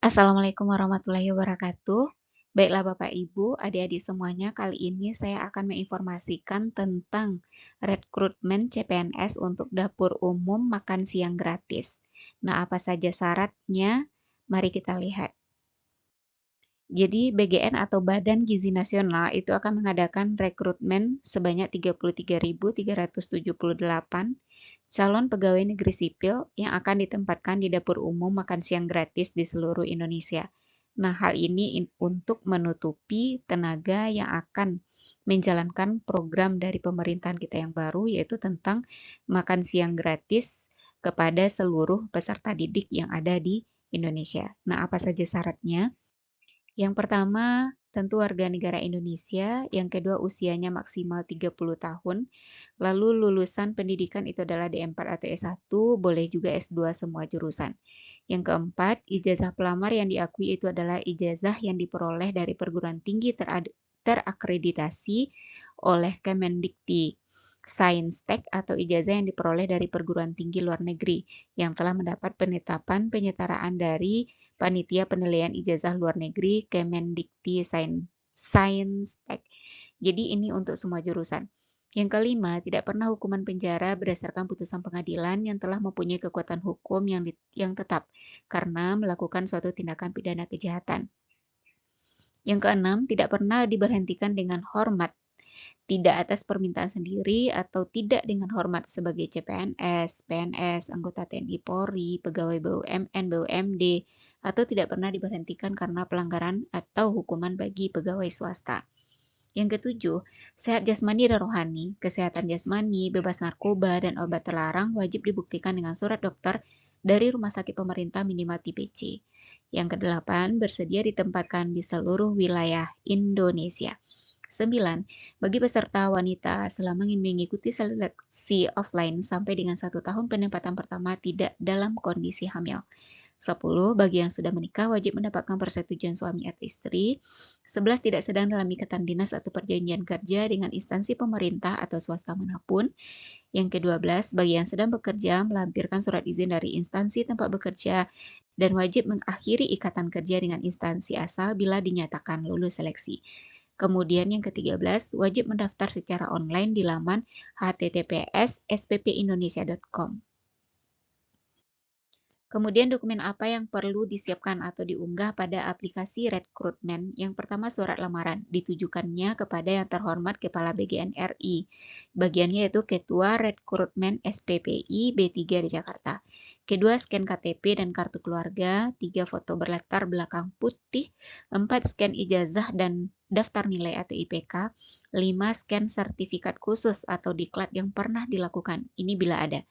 Assalamualaikum warahmatullahi wabarakatuh. Baiklah Bapak Ibu, adik-adik semuanya, kali ini saya akan menginformasikan tentang rekrutmen CPNS untuk dapur umum makan siang gratis. Nah, apa saja syaratnya? Mari kita lihat. Jadi, BGN atau Badan Gizi Nasional itu akan mengadakan rekrutmen sebanyak 33.378 calon pegawai negeri sipil yang akan ditempatkan di dapur umum makan siang gratis di seluruh Indonesia. Nah, hal ini untuk menutupi tenaga yang akan menjalankan program dari pemerintahan kita yang baru, yaitu tentang makan siang gratis kepada seluruh peserta didik yang ada di Indonesia. Nah, apa saja syaratnya? Yang pertama, tentu warga negara Indonesia. Yang kedua, usianya maksimal 30 tahun. Lalu lulusan pendidikan itu adalah D4 atau S1, boleh juga S2 semua jurusan. Yang keempat, ijazah pelamar yang diakui itu adalah ijazah yang diperoleh dari perguruan tinggi terakreditasi oleh Kemendikti. Saintek atau ijazah yang diperoleh dari perguruan tinggi luar negeri yang telah mendapat penetapan penyetaraan dari Panitia Penilaian Ijazah Luar Negeri Kemendikti Saintek. Jadi ini untuk semua jurusan. Yang kelima, tidak pernah hukuman penjara berdasarkan putusan pengadilan yang telah mempunyai kekuatan hukum yang tetap karena melakukan suatu tindakan pidana kejahatan. Yang keenam, tidak pernah diberhentikan dengan hormat, tidak atas permintaan sendiri atau tidak dengan hormat sebagai CPNS, PNS, anggota TNI Polri, pegawai BUMN, BUMD, atau tidak pernah diberhentikan karena pelanggaran atau hukuman bagi pegawai swasta. Yang ketujuh, sehat jasmani dan rohani. Kesehatan jasmani, bebas narkoba, dan obat terlarang wajib dibuktikan dengan surat dokter dari rumah sakit pemerintah minimal tipe C. Yang kedelapan, bersedia ditempatkan di seluruh wilayah Indonesia. 9. Bagi peserta wanita selama ingin mengikuti seleksi offline sampai dengan 1 tahun penempatan pertama tidak dalam kondisi hamil. 10. Bagi yang sudah menikah wajib mendapatkan persetujuan suami atau istri. 11. Tidak sedang dalam ikatan dinas atau perjanjian kerja dengan instansi pemerintah atau swasta manapun. Yang ke-12, bagi yang sedang bekerja melampirkan surat izin dari instansi tempat bekerja dan wajib mengakhiri ikatan kerja dengan instansi asal bila dinyatakan lulus seleksi. Kemudian yang ke-13, wajib mendaftar secara online di laman https://sppindonesia.com. Kemudian dokumen apa yang perlu disiapkan atau diunggah pada aplikasi rekrutmen? Yang pertama, surat lamaran ditujukannya kepada yang terhormat Kepala BGN RI. Bagiannya yaitu Ketua Rekrutmen SPPI B3 di Jakarta. Kedua, scan KTP dan kartu keluarga. 3, foto berlatar belakang putih. 4, scan ijazah dan daftar nilai atau IPK. 5, scan sertifikat khusus atau diklat yang pernah dilakukan. Ini bila ada.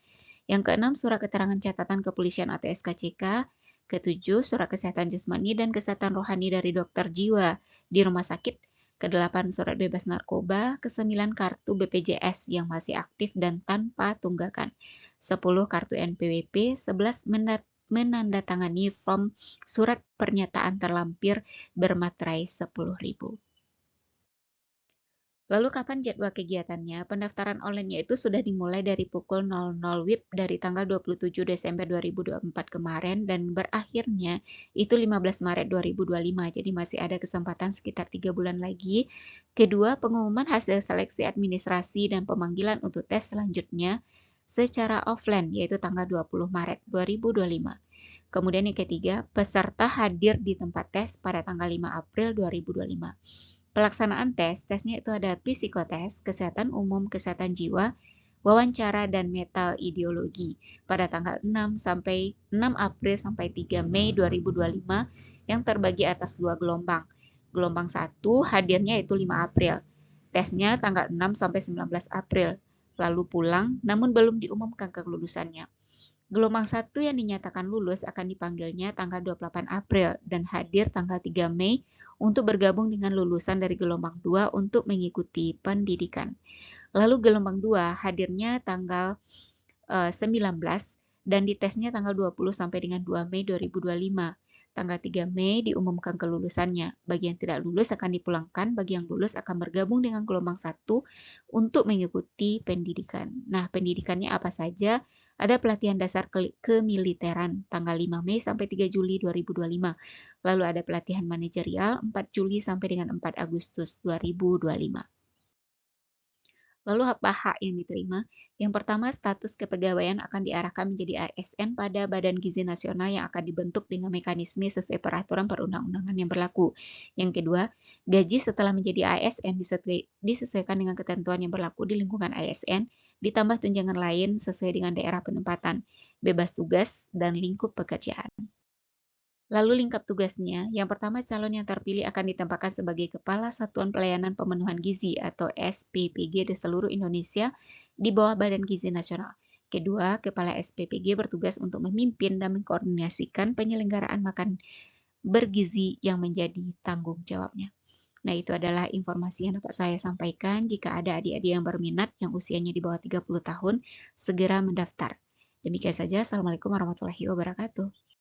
Yang keenam, surat keterangan catatan kepolisian atau SKCK. Ketujuh, surat kesehatan jasmani dan kesehatan rohani dari dokter jiwa di rumah sakit. Kedelapan, surat bebas narkoba. Kesembilan, kartu BPJS yang masih aktif dan tanpa tunggakan. 10, kartu NPWP. 11, menandatangani form surat pernyataan terlampir bermaterai 10.000. Lalu kapan jadwal kegiatannya? Pendaftaran online-nya itu sudah dimulai dari pukul 00 WIB dari tanggal 27 Desember 2024 kemarin dan berakhirnya itu 15 Maret 2025. Jadi masih ada kesempatan sekitar 3 bulan lagi. Kedua, pengumuman hasil seleksi administrasi dan pemanggilan untuk tes selanjutnya secara offline yaitu tanggal 20 Maret 2025. Kemudian yang ketiga, peserta hadir di tempat tes pada tanggal 5 April 2025. Pelaksanaan tesnya itu ada psikotes, kesehatan umum, kesehatan jiwa, wawancara, dan metal ideologi pada tanggal 6 April sampai 3 Mei 2025 yang terbagi atas 2 gelombang. Gelombang 1 hadirnya itu 5 April. Tesnya tanggal 6 sampai 19 April. Lalu pulang namun belum diumumkan kelulusannya. Gelombang 1 yang dinyatakan lulus akan dipanggilnya tanggal 28 April dan hadir tanggal 3 Mei untuk bergabung dengan lulusan dari gelombang 2 untuk mengikuti pendidikan. Lalu gelombang 2 hadirnya tanggal 19 dan ditesnya tanggal 20 sampai dengan 2 Mei 2025. Tanggal 3 Mei diumumkan kelulusannya. Bagi yang tidak lulus akan dipulangkan, bagi yang lulus akan bergabung dengan gelombang 1 untuk mengikuti pendidikan. Nah, pendidikannya apa saja? Ada pelatihan dasar kemiliteran tanggal 5 Mei sampai 3 Juli 2025. Lalu ada pelatihan manajerial 4 Juli sampai dengan 4 Agustus 2025. Lalu apa hak yang diterima? Yang pertama, status kepegawaian akan diarahkan menjadi ASN pada Badan Gizi Nasional yang akan dibentuk dengan mekanisme sesuai peraturan perundang-undangan yang berlaku. Yang kedua, gaji setelah menjadi ASN disesuaikan dengan ketentuan yang berlaku di lingkungan ASN, ditambah tunjangan lain sesuai dengan daerah penempatan, bebas tugas, dan lingkup pekerjaan. Lalu lingkap tugasnya, yang pertama calon yang terpilih akan ditempatkan sebagai Kepala Satuan Pelayanan Pemenuhan Gizi atau SPPG di seluruh Indonesia di bawah Badan Gizi Nasional. Kedua, Kepala SPPG bertugas untuk memimpin dan mengkoordinasikan penyelenggaraan makan bergizi yang menjadi tanggung jawabnya. Nah, itu adalah informasi yang dapat saya sampaikan. Jika ada adik-adik yang berminat yang usianya di bawah 30 tahun, segera mendaftar. Demikian saja. Assalamualaikum warahmatullahi wabarakatuh.